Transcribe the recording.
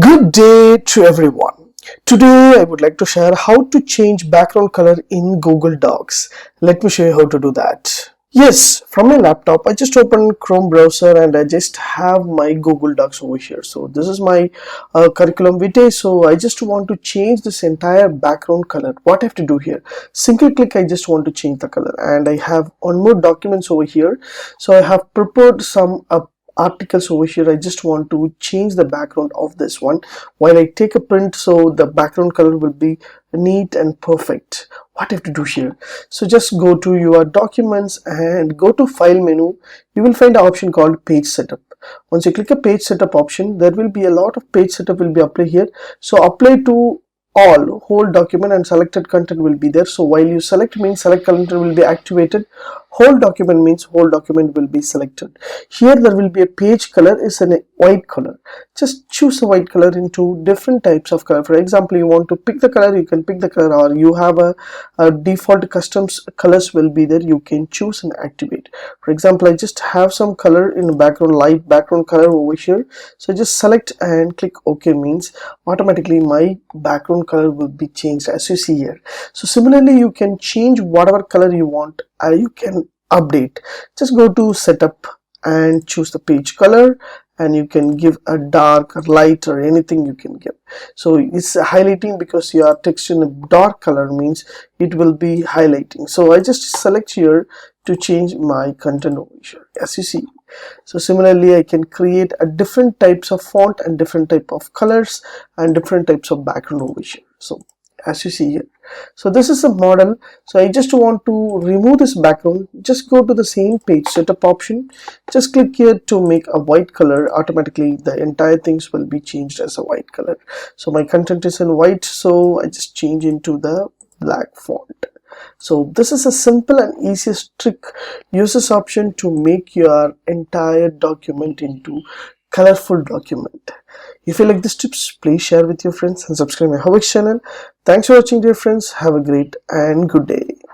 Good day to everyone. Today I would like to share how to change background color in Google Docs. Let me show you how to do that. Yes, from my laptop I just opened Chrome browser and I just have my Google Docs over here. So this is my curriculum vitae. So I just want to change this entire background color. What I have to do here? Single click, I just want to change the color, and I have one more documents over here. So I have prepared some articles over here. I just want to change the background of this one while I take a print, so the background color will be neat and perfect. What I have to do here? So just go to your documents and go to file menu. You will find an option called page setup. Once you click a page setup option, there will be a lot of page setup will be applied here. So apply to all, whole document and selected content will be there. So while you select means select content will be activated, whole document means whole document will be selected. Here there will be a page color is in a white color. Just choose a white color into different types of color. For example, you want to pick the color, you can pick the color, or you have a default customs colors will be there, you can choose and activate. For example, I just have some color in the background, light background color over here. So just select and click OK means automatically my background color will be changed as you see here. So similarly, you can change whatever color you want. You can update. Just go to setup and choose the page color, and you can give a dark or light or anything you can give. So it's highlighting because your text in a dark color means it will be highlighting. So I just select here to change my content over here as you see. So similarly, I can create a different types of font and different type of colors and different types of background over here. So as you see here, so this is a model. So I just want to remove this background. Just go to the same page setup option, just click here to make a white color. Automatically the entire things will be changed as a white color. So my content is in white, so I just change into the black font. So this is a simple and easiest trick. Use this option to make your entire document into colorful document. If you like these tips, please share with your friends and subscribe my HowXT channel. Thanks for watching, dear friends. Have a great and good day.